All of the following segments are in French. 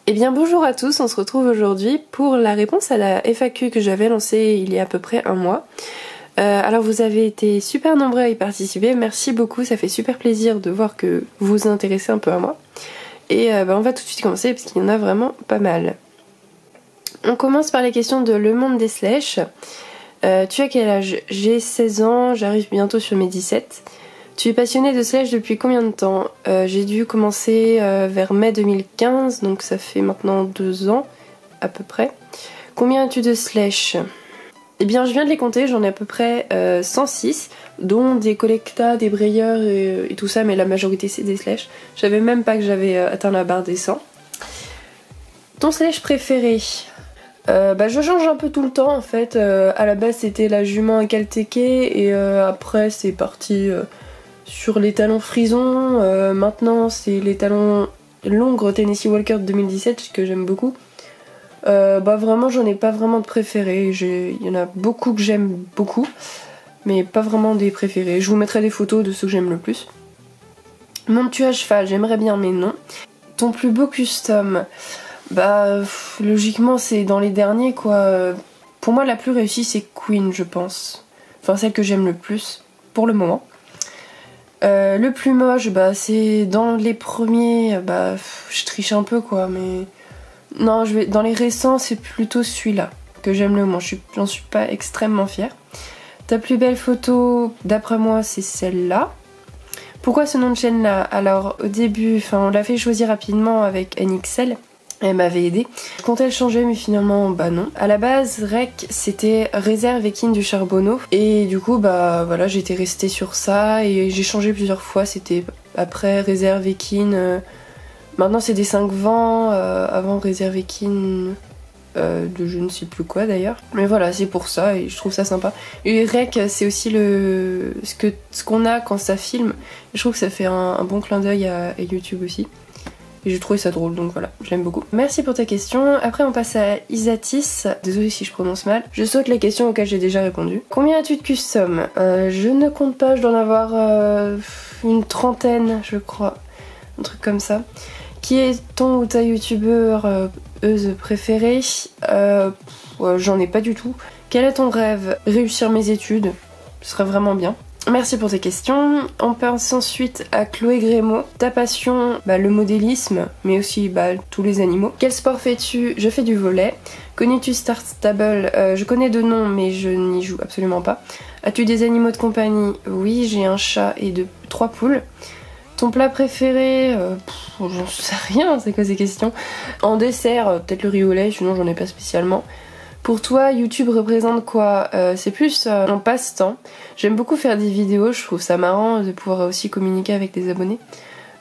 Eh bien bonjour à tous, on se retrouve aujourd'hui pour la réponse à la FAQ que j'avais lancée il y a à peu près un mois. Alors vous avez été super nombreux à y participer, merci beaucoup, ça fait super plaisir de voir que vous vous intéressez un peu à moi. Et on va tout de suite commencer parce qu'il y en a vraiment pas mal. On commence par les questions de Le Monde des Slash. Tu as quel âge? J'ai 16 ans, j'arrive bientôt sur mes 17. Tu es passionné de slash depuis combien de temps? J'ai dû commencer vers mai 2015, donc ça fait maintenant 2 ans à peu près. Combien as-tu de slash? Eh bien je viens de les compter, j'en ai à peu près 106, dont des collectas, des brayeurs et tout ça, mais la majorité c'est des slash. Je savais même pas que j'avais atteint la barre des 100. Ton slash préféré? Je change un peu tout le temps en fait. À la base c'était la jument à Calteke et après c'est parti sur les talons frison. Maintenant c'est les talons Longres Tennessee Walker de 2017 que j'aime beaucoup. Vraiment j'en ai pas vraiment de préférés. Il y en a beaucoup que j'aime beaucoup, mais pas vraiment des préférés. Je vous mettrai des photos de ceux que j'aime le plus. Montes-tu à cheval? J'aimerais bien mais non. Ton plus beau custom? Logiquement c'est dans les derniers quoi. Pour moi la plus réussie c'est Queen je pense. Enfin celle que j'aime le plus pour le moment. Le plus moche c'est dans les premiers, je triche un peu quoi mais... Non dans les récents c'est plutôt celui-là que j'aime le moins, j'en suis pas extrêmement fière. Ta plus belle photo d'après moi c'est celle-là. Pourquoi ce nom de chaîne là? Alors au début, on l'a fait choisir rapidement avec NXL. Elle m'avait aidé. Je comptais le changer mais finalement non. À la base Rec c'était Réserve Équine du Charbonneau et du coup j'étais restée sur ça et j'ai changé plusieurs fois. C'était après Réserve Équine, maintenant c'est des 5 vents, avant Réserve Équine de je ne sais plus quoi d'ailleurs. Mais voilà c'est pour ça et je trouve ça sympa. Et Rec c'est aussi ce qu'on a quand ça filme. Et je trouve que ça fait un bon clin d'œil à YouTube aussi. Et j'ai trouvé ça drôle, donc voilà, je l'aime beaucoup. Merci pour ta question. Après, on passe à Isatis. Désolée si je prononce mal. Je saute les questions auxquelles j'ai déjà répondu. Combien as-tu de custom? Je ne compte pas, je dois en avoir une trentaine, je crois. Un truc comme ça. Qui est ton ou ta youtubeur préférée? J'en ai pas du tout. Quel est ton rêve? Réussir mes études. Ce serait vraiment bien. Merci pour tes questions. On passe ensuite à Chloé Grémaud. Ta passion, le modélisme, mais aussi tous les animaux. Quel sport fais-tu? Je fais du volley. Connais-tu Star Stable? Je connais de nom, mais je n'y joue absolument pas. As-tu des animaux de compagnie? Oui, j'ai un chat et 3 poules. Ton plat préféré? J'en sais rien, c'est quoi ces questions? En dessert, peut-être le riz au lait, sinon j'en ai pas spécialement. Pour toi, YouTube représente quoi? C'est plus un passe-temps. J'aime beaucoup faire des vidéos, je trouve ça marrant de pouvoir aussi communiquer avec des abonnés.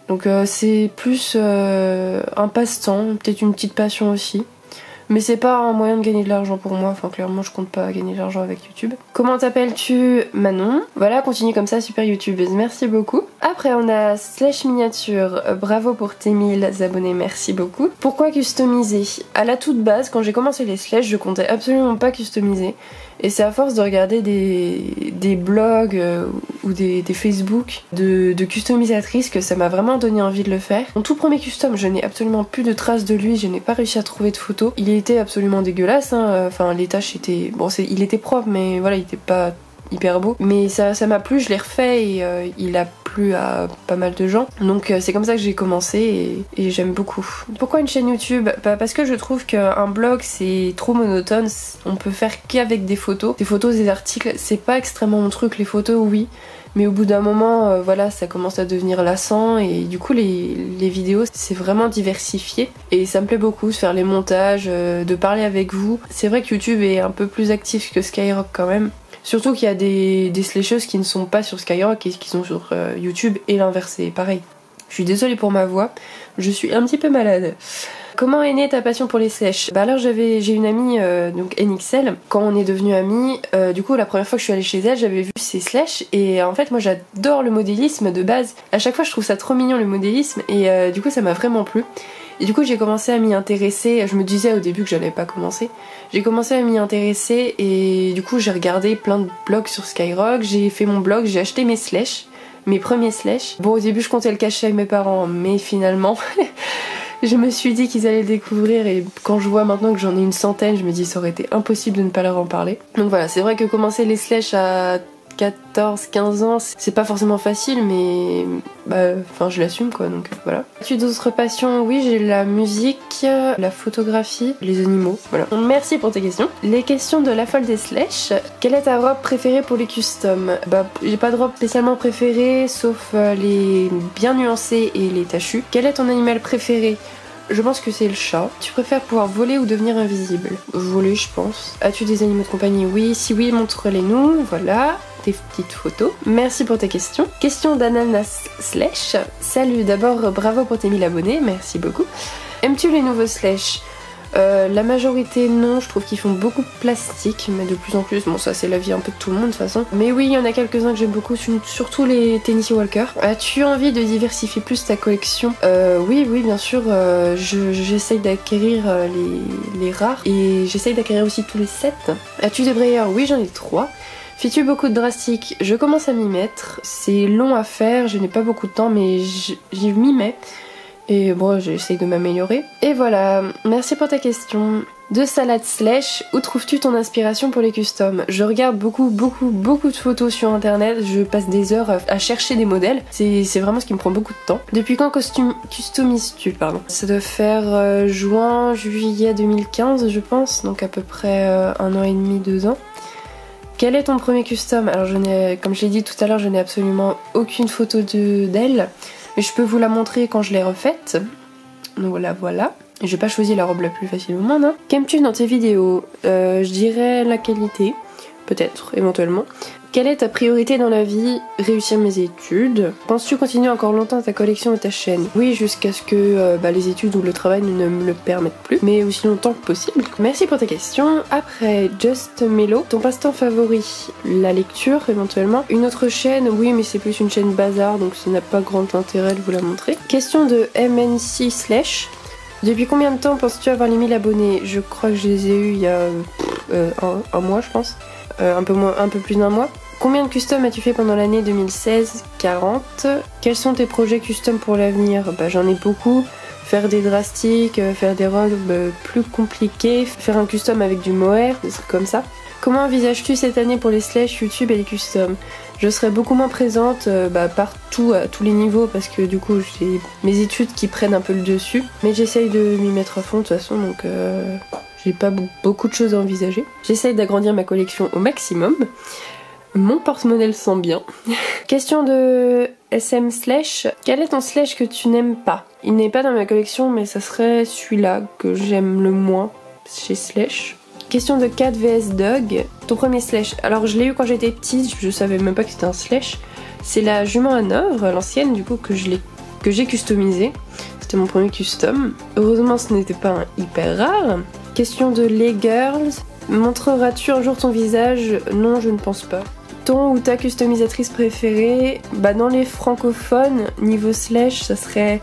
Donc c'est plus un passe-temps, peut-être une petite passion aussi. Mais c'est pas un moyen de gagner de l'argent pour moi, clairement je compte pas gagner de l'argent avec YouTube. Comment t'appelles-tu? Manon. Voilà, continue comme ça, super youtubeuse, merci beaucoup. Après on a Slash Miniature, bravo pour tes 1000 abonnés, merci beaucoup. Pourquoi customiser? À la toute base, quand j'ai commencé les Slash, je comptais absolument pas customiser. Et c'est à force de regarder des blogs ou des Facebook de customisatrices que ça m'a vraiment donné envie de le faire. Mon tout premier custom, je n'ai absolument plus de traces de lui, je n'ai pas réussi à trouver de photos. Il était absolument dégueulasse, les taches étaient... il était propre mais voilà, il était pas hyper beau. Mais ça m'a plu, je l'ai refait et il a plu à pas mal de gens. Donc c'est comme ça que j'ai commencé et j'aime beaucoup. Pourquoi une chaîne YouTube? Parce que je trouve qu'un blog c'est trop monotone, on peut faire qu'avec des photos. Des articles, c'est pas extrêmement mon truc, les photos oui. Mais au bout d'un moment, ça commence à devenir lassant et du coup les vidéos c'est vraiment diversifié et ça me plaît beaucoup de faire les montages, de parler avec vous. C'est vrai que YouTube est un peu plus actif que Skyrock quand même. Surtout qu'il y a des slasheuses qui ne sont pas sur Skyrock et qui sont sur YouTube et l'inverse, c'est pareil. Je suis désolée pour ma voix, je suis un petit peu malade. Comment est née ta passion pour les slash? Alors j'ai une amie, donc NXL, quand on est devenus amis, du coup la première fois que je suis allée chez elle, j'avais vu ses slash et en fait moi j'adore le modélisme de base. À chaque fois je trouve ça trop mignon le modélisme et du coup ça m'a vraiment plu. Et du coup j'ai commencé à m'y intéresser, je me disais au début que j'allais pas commencer. J'ai commencé à m'y intéresser et du coup j'ai regardé plein de blogs sur Skyrock, j'ai fait mon blog, j'ai acheté mes slash, mes premiers slash. Bon au début je comptais le cacher avec mes parents mais finalement Je me suis dit qu'ils allaient le découvrir et quand je vois maintenant que j'en ai une centaine, je me dis ça aurait été impossible de ne pas leur en parler. Donc voilà, c'est vrai que commencer les slash à 14-15 ans, c'est pas forcément facile, mais enfin je l'assume quoi, donc voilà. As-tu d'autres passions? Oui, j'ai la musique, la photographie, les animaux, voilà. Merci pour tes questions. Les questions de la folle des slash. Quelle est ta robe préférée pour les customs? J'ai pas de robe spécialement préférée, sauf les bien nuancées et les tachus. Quel est ton animal préféré? Je pense que c'est le chat. Tu préfères pouvoir voler ou devenir invisible? Voler, je pense. As-tu des animaux de compagnie? Oui. Si oui, montre-les-nous. Voilà. Des petites photos. Merci pour tes questions. Question d'Ananas Slash. Salut, d'abord bravo pour tes 1000 abonnés. Merci beaucoup. Aimes-tu les nouveaux Slash? La majorité non, je trouve qu'ils font beaucoup de plastique, mais de plus en plus, bon ça c'est la vie un peu de tout le monde de toute façon. Mais oui, il y en a quelques-uns que j'aime beaucoup, surtout les Tennessee Walker. As-tu envie de diversifier plus ta collection? Oui, bien sûr, j'essaye d'acquérir les rares, et j'essaye d'acquérir aussi tous les sets. As-tu des brayeurs? Oui, j'en ai 3. Fais-tu beaucoup de drastique? Je commence à m'y mettre, c'est long à faire, je n'ai pas beaucoup de temps, mais j'y m'y mets. Et bon, j'essaye de m'améliorer. Et voilà, merci pour ta question. De Salade Slash, où trouves-tu ton inspiration pour les customs? Je regarde beaucoup de photos sur internet, je passe des heures à chercher des modèles. C'est vraiment ce qui me prend beaucoup de temps. Depuis quand customises-tu, pardon? Ça doit faire juillet 2015 je pense, donc à peu près 1 an et demi, 2 ans. Quel est ton premier custom? Alors comme je l'ai dit tout à l'heure, je n'ai absolument aucune photo d'elle. Mais je peux vous la montrer quand je l'ai refaite. Donc voilà. Et j'ai pas choisi la robe la plus facile au monde. Hein. Qu'aimes-tu dans tes vidéos? Je dirais la qualité. Peut-être, éventuellement. Quelle est ta priorité dans la vie? Réussir mes études. Penses-tu continuer encore longtemps ta collection et ta chaîne? Oui, jusqu'à ce que les études ou le travail ne me le permettent plus, mais aussi longtemps que possible. Merci pour tes questions. Après, Just Mello, ton passe-temps favori? La lecture, éventuellement. Une autre chaîne? Oui, mais c'est plus une chaîne bazar, donc ça n'a pas grand intérêt de vous la montrer. Question de MNC Slash. Depuis combien de temps penses-tu avoir les 1000 abonnés? Je crois que je les ai eu il y a un mois, je pense. Un peu plus d'1 mois. Combien de customs as-tu fait pendant l'année 2016? 40. Quels sont tes projets custom pour l'avenir? J'en ai beaucoup. Faire des drastiques, faire des robes plus compliquées, faire un custom avec du mohair, des trucs comme ça. Comment envisages-tu cette année pour les slash, YouTube et les customs? Je serai beaucoup moins présente partout, à tous les niveaux, parce que du coup j'ai mes études qui prennent un peu le dessus. Mais j'essaye de m'y mettre à fond de toute façon, donc j'ai pas beaucoup de choses à envisager. J'essaye d'agrandir ma collection au maximum. Mon porte-monnaie le sent bien. Question de SM Slash. Quel est ton slash que tu n'aimes pas? Il n'est pas dans ma collection, mais ça serait celui-là que j'aime le moins chez Slash. Question de Cat vs Dog. Ton premier slash. Alors je l'ai eu quand j'étais petite, je savais même pas que c'était un slash. C'est la jument à œuvre, l'ancienne du coup, que j'ai customisée. C'était mon premier custom. Heureusement ce n'était pas un hyper rare. Question de Les Girls. Montreras-tu un jour ton visage? Non, je ne pense pas. Ton ou ta customisatrice préférée? Dans les francophones, niveau slash, ça serait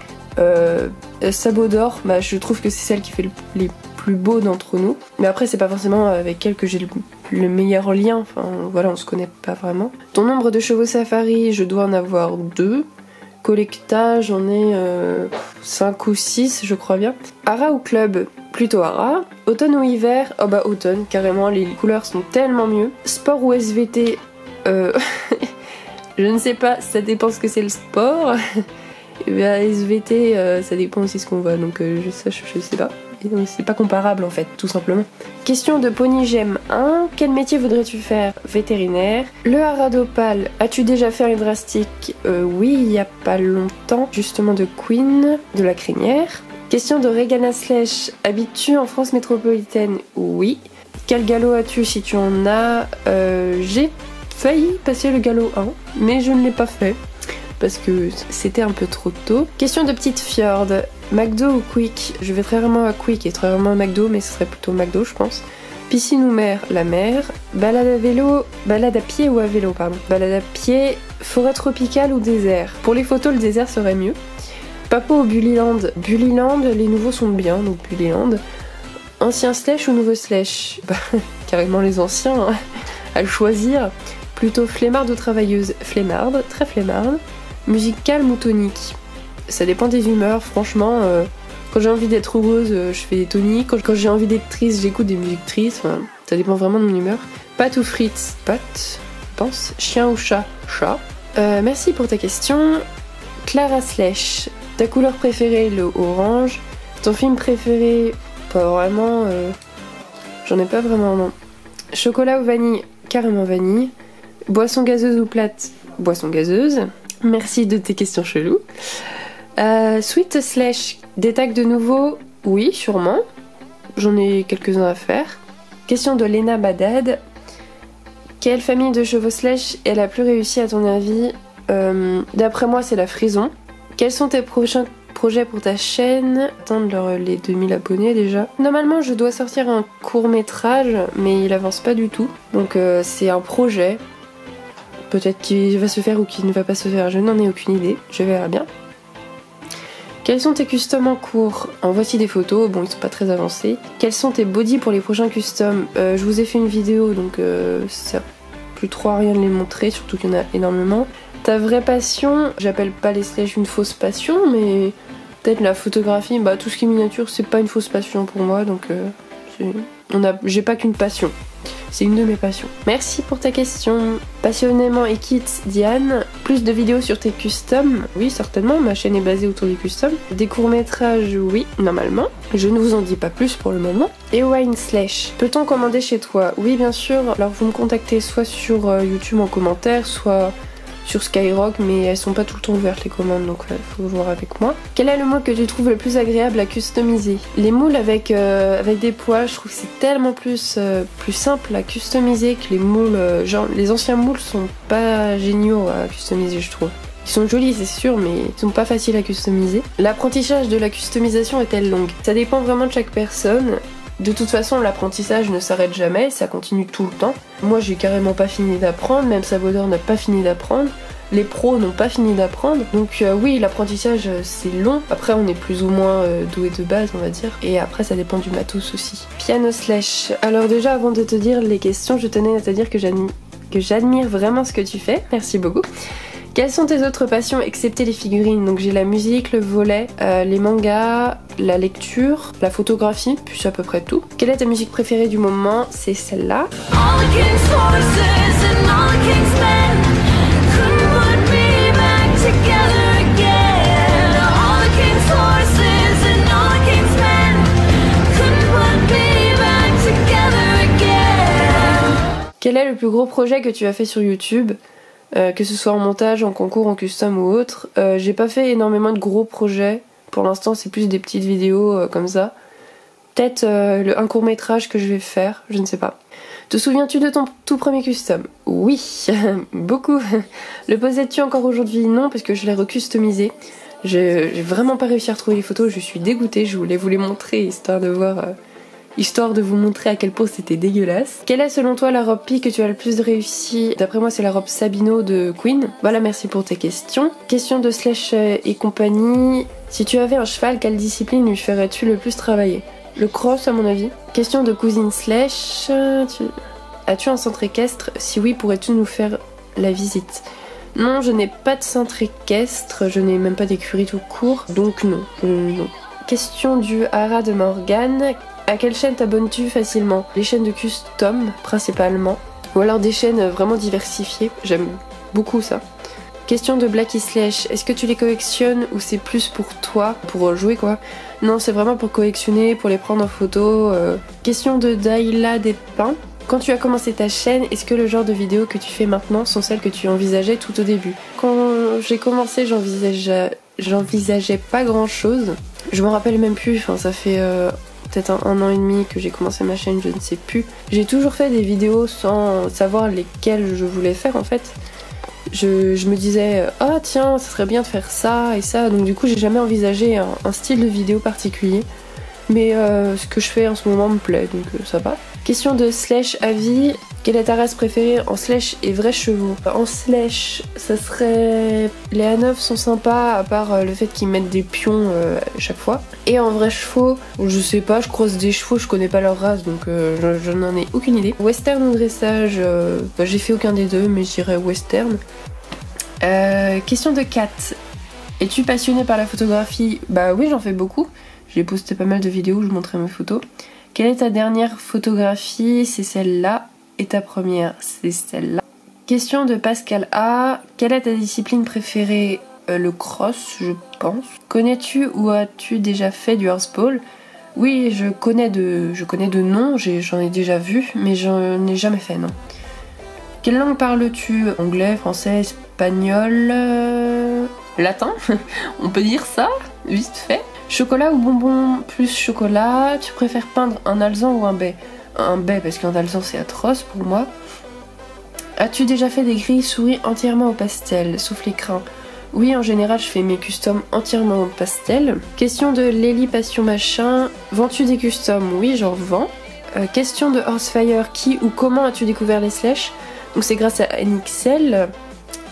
Sabot d'Or. Je trouve que c'est celle qui fait les plus beaux d'entre nous. Mais après, c'est pas forcément avec elle que j'ai le meilleur lien. Enfin, voilà, on se connaît pas vraiment. Ton nombre de chevaux safari, je dois en avoir 2. Collecta, j'en ai 5 ou 6, je crois bien. Hara ou club? Plutôt Hara. Automne ou hiver? Automne, carrément, les couleurs sont tellement mieux. Sport ou SVT? Je ne sais pas, ça dépend ce que c'est le sport. SVT, ça dépend aussi ce qu'on voit, donc je sais pas. C'est pas comparable en fait, tout simplement. Question de Ponygem 1. Quel métier voudrais-tu faire? Vétérinaire. Le Haradopal, as-tu déjà fait un drastique? Oui, il y a pas longtemps, justement de Queen, de la crinière. Question de Regana Slash. Habites-tu en France métropolitaine? Oui. Quel galop as-tu si tu en as? J'ai failli passer le galop 1, mais je ne l'ai pas fait parce que c'était un peu trop tôt. Question de Petite Fjord. McDo ou Quick? Je vais très rarement à Quick et très rarement à McDo, mais ce serait plutôt McDo je pense. Piscine ou mer? La mer. Balade à pied ou à vélo, pardon. Balade à pied, forêt tropicale ou désert? Pour les photos, le désert serait mieux. Papo ou Bullyland? Bullyland, les nouveaux sont bien, donc Bullyland. Ancien slash ou nouveau slash? Carrément les anciens, hein, à le choisir. Plutôt flemmarde ou travailleuse? Flemmarde, très flemmarde. Musique calme ou tonique? Ça dépend des humeurs, franchement, Quand j'ai envie d'être heureuse, je fais des toniques. Quand j'ai envie d'être triste, j'écoute des musiques tristes. Enfin, ça dépend vraiment de mon humeur. Pâte ou frites? Pâte, je pense. Chien ou chat? Chat. Merci pour ta question. Clara Slash, ta couleur préférée, le orange. Ton film préféré? Pas vraiment. J'en ai pas vraiment, non. Chocolat ou vanille? Carrément vanille. Boisson gazeuse ou plate? Boisson gazeuse. Merci de tes questions cheloues. Sweet Slash, des tags de nouveau? Oui, sûrement. J'en ai quelques-uns à faire. Question de Lena Badad. Quelle famille de chevaux Slash est la plus réussie à ton avis? D'après moi, c'est la frison. Quels sont tes prochains projets pour ta chaîne? Atteindre les 2000 abonnés déjà. Normalement, je dois sortir un court-métrage, mais il avance pas du tout. Donc c'est un projet. Peut-être qu'il va se faire ou qu'il ne va pas se faire, je n'en ai aucune idée. Je verrai bien. Quels sont tes customs en cours? En voici des photos, bon ils sont pas très avancés. Quels sont tes body pour les prochains customs? Je vous ai fait une vidéo donc ça sert plus trop à rien de les montrer, surtout qu'il y en a énormément. Ta vraie passion, j'appelle pas les slash une fausse passion, mais peut-être la photographie, bah tout ce qui est miniature c'est pas une fausse passion pour moi, donc j'ai pas qu'une passion. C'est une de mes passions. Merci pour ta question. Passionnément et Kit Diane, plus de vidéos sur tes customs? Oui, certainement, ma chaîne est basée autour des customs. Des courts-métrages? Oui, normalement. Je ne vous en dis pas plus pour le moment. Et Wine Slash, peut-on commander chez toi? Oui, bien sûr. Alors vous me contactez soit sur YouTube en commentaire, soit sur Skyrock, mais elles sont pas tout le temps ouvertes les commandes, donc faut voir avec moi. Quel est le moule que tu trouves le plus agréable à customiser? Les moules avec des poils, je trouve que c'est tellement plus simple à customiser que les moules, genre les anciens moules sont pas géniaux à customiser, je trouve. Ils sont jolis c'est sûr, mais ils sont pas faciles à customiser. L'apprentissage de la customisation est-elle longue? Ça dépend vraiment de chaque personne. De toute façon, l'apprentissage ne s'arrête jamais, ça continue tout le temps. Moi, j'ai carrément pas fini d'apprendre, même Sabodor n'a pas fini d'apprendre. Les pros n'ont pas fini d'apprendre. Donc oui, l'apprentissage, c'est long. Après, on est plus ou moins doué de base, on va dire. Et après, ça dépend du matos aussi. Piano Slash. Alors déjà, avant de te dire les questions, je tenais à te dire que j'admire vraiment ce que tu fais. Merci beaucoup. Quelles sont tes autres passions excepté les figurines? Donc j'ai la musique, le volley, les mangas, la lecture, la photographie, puis c'est à peu près tout. Quelle est ta musique préférée du moment? C'est celle-là. Quel est le plus gros projet que tu as fait sur YouTube? Que ce soit en montage, en concours, en custom ou autre. J'ai pas fait énormément de gros projets. Pour l'instant, c'est plus des petites vidéos comme ça. Peut-être un court-métrage que je vais faire, je ne sais pas. Te souviens-tu de ton tout premier custom? Oui, beaucoup. Le posais-tu encore aujourd'hui? Non, parce que je l'ai recustomisé. J'ai vraiment pas réussi à retrouver les photos, je suis dégoûtée. Je voulais vous les montrer histoire de vous montrer à quel point c'était dégueulasse. Quelle est selon toi la robe pie que tu as le plus réussi? D'après moi c'est la robe Sabino de Queen. Voilà, merci pour tes questions. Question de Slash et compagnie. Si tu avais un cheval, quelle discipline lui ferais-tu le plus travailler? Le cross à mon avis. Question de cousine Slash. As-tu un centre équestre? Si oui, pourrais-tu nous faire la visite? Non, je n'ai pas de centre équestre, je n'ai même pas d'écurie tout court, donc non. Question du Hara de Morgane. À quelle chaîne t'abonnes-tu facilement? Les chaînes de custom principalement, ou alors des chaînes vraiment diversifiées, j'aime beaucoup ça. Question de Blacky Slash, est-ce que tu les collectionnes ou c'est plus pour toi, pour jouer quoi? Non, c'est vraiment pour collectionner, pour les prendre en photo. Question de Daila Despins, quand tu as commencé ta chaîne, est-ce que le genre de vidéos que tu fais maintenant sont celles que tu envisageais tout au début? Quand j'ai commencé, j'envisageais pas grand chose. Je m'en rappelle même plus, enfin ça fait peut-être un an et demi que j'ai commencé ma chaîne, je ne sais plus. J'ai toujours fait des vidéos sans savoir lesquelles je voulais faire en fait. Je me disais ah tiens ça serait bien de faire ça et ça, donc du coup j'ai jamais envisagé un style de vidéo particulier. Mais ce que je fais en ce moment me plaît, donc ça va. Question de Slash Avis, quelle est ta race préférée en Slash et vrais chevaux? En Slash, ça serait... Les A9 sont sympas, à part le fait qu'ils mettent des pions à chaque fois. Et en vrais chevaux, je sais pas, je croise des chevaux, je connais pas leur race, donc je n'en ai aucune idée. Western ou dressage, j'ai fait aucun des deux, mais je dirais western. Question de Kat, es-tu passionnée par la photographie? Bah oui, j'en fais beaucoup. J'ai posté pas mal de vidéos où je montrais mes photos. Quelle est ta dernière photographie? C'est celle-là. Et ta première? C'est celle-là. Question de Pascal A. Quelle est ta discipline préférée? Le cross, je pense. Connais-tu ou as-tu déjà fait du horseball? Oui, je connais de nom, j'en ai déjà vu, mais j'en ai jamais fait, non. Quelle langue parles-tu? Anglais, français, espagnol, latin? On peut dire ça, vite fait. Chocolat ou bonbon plus chocolat? Tu préfères peindre un alezan ou un baie? Un baie, parce qu'un alezan c'est atroce pour moi. As-tu déjà fait des grilles souris entièrement au pastel, sauf les crins? Oui, en général, je fais mes customs entièrement au pastel. Question de Lely Passion Machin. Vends-tu des customs? Oui, j'en vends. Question de Horsefire. Qui ou comment as-tu découvert les slash? Donc c'est grâce à NXL.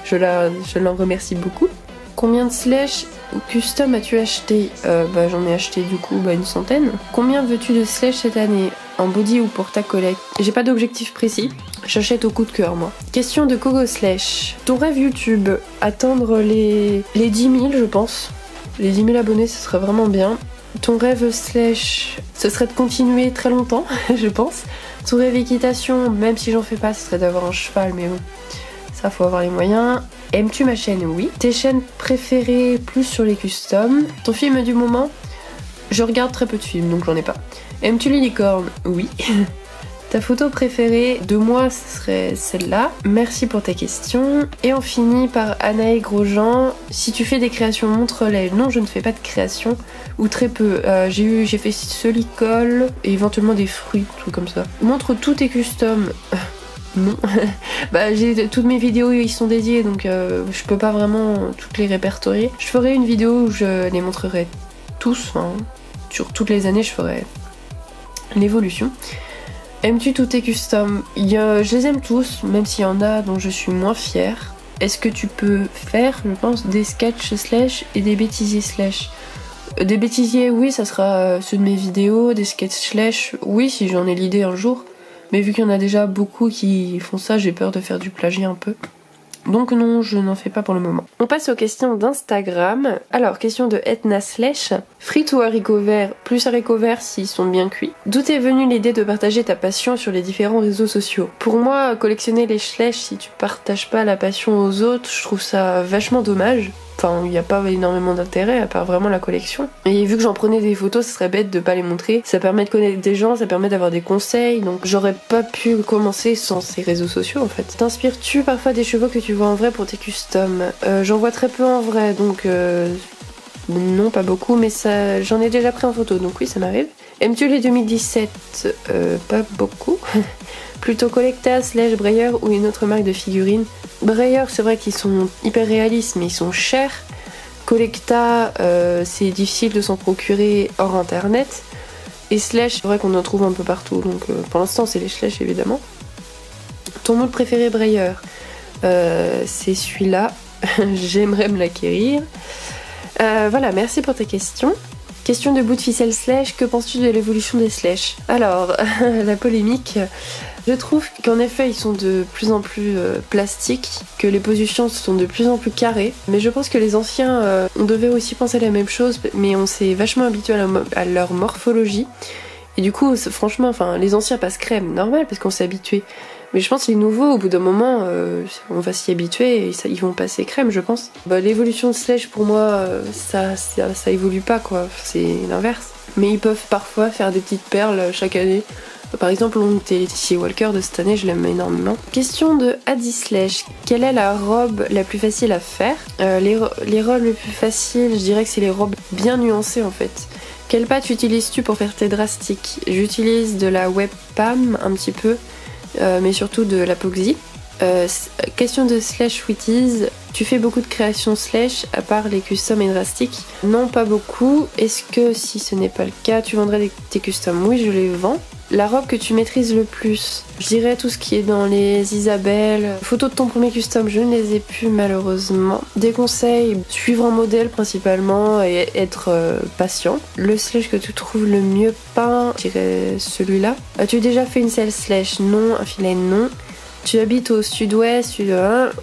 Je l'en remercie beaucoup. Combien de slash ou custom as-tu acheté? J'en ai acheté du coup une centaine. Combien veux-tu de slash cette année? En body ou pour ta collecte? J'ai pas d'objectif précis. J'achète au coup de cœur, moi. Question de Kogo Slash. Ton rêve YouTube? Atteindre les 10 000, je pense. Les 10 000 abonnés, ce serait vraiment bien. Ton rêve slash, ce serait de continuer très longtemps, je pense. Ton rêve équitation, même si j'en fais pas, ce serait d'avoir un cheval, mais bon, ça faut avoir les moyens. Aimes-tu ma chaîne? Oui. Tes chaînes préférées, plus sur les customs. Ton film du moment? Je regarde très peu de films, donc j'en ai pas. Aimes-tu les licornes? Oui. Ta photo préférée de moi, ce serait celle-là. Merci pour tes questions. Et on finit par Anaë Grosjean. Si tu fais des créations, montre-les. Non, je ne fais pas de création, ou très peu. J'ai fait solicole et éventuellement des fruits, trucs comme ça. Montre tous tes customs. Non. Toutes mes vidéos y sont dédiées, donc je peux pas vraiment toutes les répertorier. Je ferai une vidéo où je les montrerai tous. Sur toutes les années, je ferai l'évolution. Aimes-tu tous tes customs? Je les aime tous, même s'il y en a dont je suis moins fière. Est-ce que tu peux faire, je pense, des sketchs slash et des bêtisiers slash? Des bêtisiers, oui, ça sera ceux de mes vidéos. Des sketchs slash, oui, si j'en ai l'idée un jour. Mais vu qu'il y en a déjà beaucoup qui font ça, j'ai peur de faire du plagiat un peu. Donc non, je n'en fais pas pour le moment. On passe aux questions d'Instagram. Alors, question de Etna Slash. Frites ou haricots verts? Plus haricots verts s'ils sont bien cuits. D'où est venue l'idée de partager ta passion sur les différents réseaux sociaux? Pour moi, collectionner les slash, si tu partages pas la passion aux autres, je trouve ça vachement dommage. Enfin, il n'y a pas énormément d'intérêt à part vraiment la collection. Et vu que j'en prenais des photos, ce serait bête de pas les montrer. Ça permet de connaître des gens, ça permet d'avoir des conseils. Donc j'aurais pas pu commencer sans ces réseaux sociaux en fait. T'inspires-tu parfois des chevaux que tu vois en vrai pour tes customs? J'en vois très peu en vrai, donc non, pas beaucoup, mais ça, j'en ai déjà pris en photo, donc oui, ça m'arrive. Aimes-tu les 2017? Pas beaucoup. Plutôt Collecta, Slash, Breyer ou une autre marque de figurines? Breyer, c'est vrai qu'ils sont hyper réalistes, mais ils sont chers. Collecta, c'est difficile de s'en procurer hors internet. Et Slash, c'est vrai qu'on en trouve un peu partout, donc pour l'instant c'est les Slash évidemment. Ton moule préféré Breyer? C'est celui-là. J'aimerais me l'acquérir. Voilà, merci pour tes questions. Question de bout de ficelle Slash, que penses-tu de l'évolution des Slash? Alors, la polémique, je trouve qu'en effet ils sont de plus en plus plastiques, que les positions sont de plus en plus carrées, mais je pense que les anciens, on devait aussi penser à la même chose, mais on s'est vachement habitué à leur morphologie, et du coup, franchement, les anciens passent crème, normal, parce qu'on s'est habitué. Mais je pense que les nouveaux, au bout d'un moment, on va s'y habituer et ils vont passer crème, je pense. L'évolution de Slash, pour moi, ça évolue pas, quoi. C'est l'inverse. Mais ils peuvent parfois faire des petites perles chaque année. Par exemple, Laetitia Walker de cette année, je l'aime énormément. Question de Adi Slash. Quelle est la robe la plus facile à faire? Les robes les plus faciles, je dirais que c'est les robes bien nuancées, en fait. Quelle pâte utilises-tu pour faire tes drastiques? J'utilise de la webpam un petit peu. Mais surtout de l'apoxy. Question de Slash Witties. Tu fais beaucoup de créations Slash à part les customs et drastiques? Non, pas beaucoup. Est-ce que si ce n'est pas le cas, tu vendrais tes customs? Oui, je les vends. La robe que tu maîtrises le plus? Je dirais tout ce qui est dans les Isabelle. Photos de ton premier custom, je ne les ai plus malheureusement. Des conseils, suivre un modèle principalement et être patient. Le slash que tu trouves le mieux peint, je dirais celui-là. As-tu déjà fait une selle slash? Non. Un filet? Non. Tu habites au sud-ouest,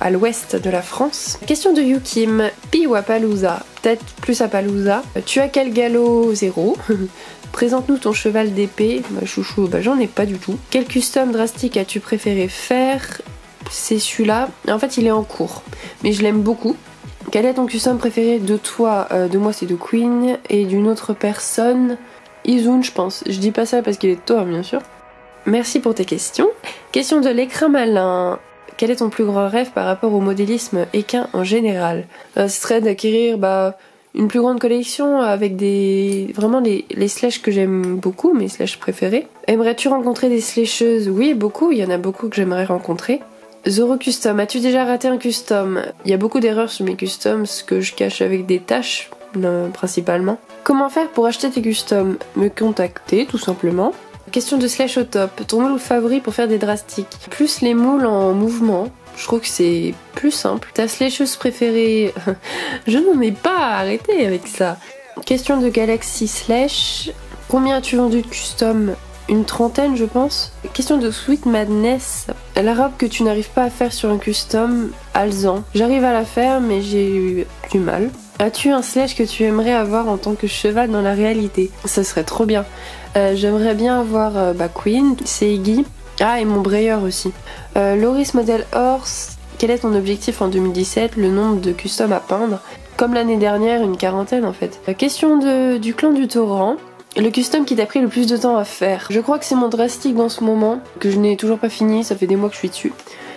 à l'ouest de la France. Question de Yukim. Pi ou Appaloosa? Peut-être plus Appaloosa. Tu as quel galop? 0. Présente-nous ton cheval d'épée. Bah, chouchou, bah j'en ai pas du tout. Quel custom drastique as-tu préféré faire? C'est celui-là. En fait, il est en cours, mais je l'aime beaucoup. Quel est ton custom préféré de toi? De moi, c'est de Queen, et d'une autre personne, Izun, je pense. Je dis pas ça parce qu'il est de toi, bien sûr. Merci pour tes questions. Question de l'écrin malin. Quel est ton plus grand rêve par rapport au modélisme équin en général? Ce serait d'acquérir une plus grande collection avec vraiment les slashes que j'aime beaucoup, mes slashes préférés. Aimerais-tu rencontrer des slasheuses? Oui, beaucoup, il y en a beaucoup que j'aimerais rencontrer. Zoro Custom, as-tu déjà raté un custom? Il y a beaucoup d'erreurs sur mes customs que je cache avec des tâches, principalement. Comment faire pour acheter tes customs? Me contacter, tout simplement. Question de slash au top. Ton moule favori pour faire des drastiques? Plus les moules en mouvement. Je trouve que c'est plus simple. Ta slasheuse préférée? Je n'en ai pas arrêté avec ça. Question de Galaxy Slash. Combien as-tu vendu de custom? Une trentaine, je pense. Question de Sweet Madness. La robe que tu n'arrives pas à faire sur un custom, Alzan. J'arrive à la faire, mais j'ai eu du mal. As-tu un slash que tu aimerais avoir en tant que cheval dans la réalité? Ça serait trop bien. J'aimerais bien avoir Queen, Seigi. Ah, et mon Brayer aussi. Loris Model Horse. Quel est ton objectif en 2017? Le nombre de customs à peindre? Comme l'année dernière, une quarantaine en fait. Question du clan du torrent. Le custom qui t'a pris le plus de temps à faire? Je crois que c'est mon drastique dans ce moment, que je n'ai toujours pas fini, ça fait des mois que je suis dessus.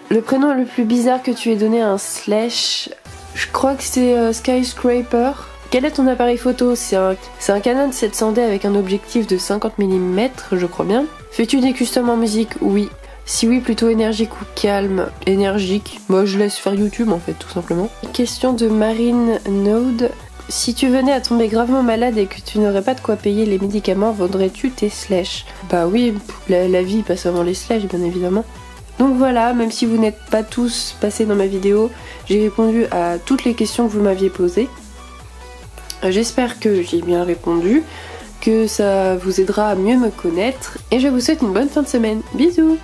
Le prénom le plus bizarre que tu aies donné à un slash? Je crois que c'est Skyscraper. Quel est ton appareil photo? C'est un Canon 700D avec un objectif de 50 mm, je crois bien. Fais-tu des customs en musique? Oui. Si oui, plutôt énergique ou calme? Énergique. Moi, je laisse faire YouTube en fait, tout simplement. Question de Marine Node. Si tu venais à tomber gravement malade et que tu n'aurais pas de quoi payer les médicaments, vendrais-tu tes slashes? Bah oui, la vie passe avant les slashes, bien évidemment. Donc voilà, même si vous n'êtes pas tous passés dans ma vidéo, j'ai répondu à toutes les questions que vous m'aviez posées. J'espère que j'ai bien répondu, que ça vous aidera à mieux me connaître, et je vous souhaite une bonne fin de semaine. Bisous!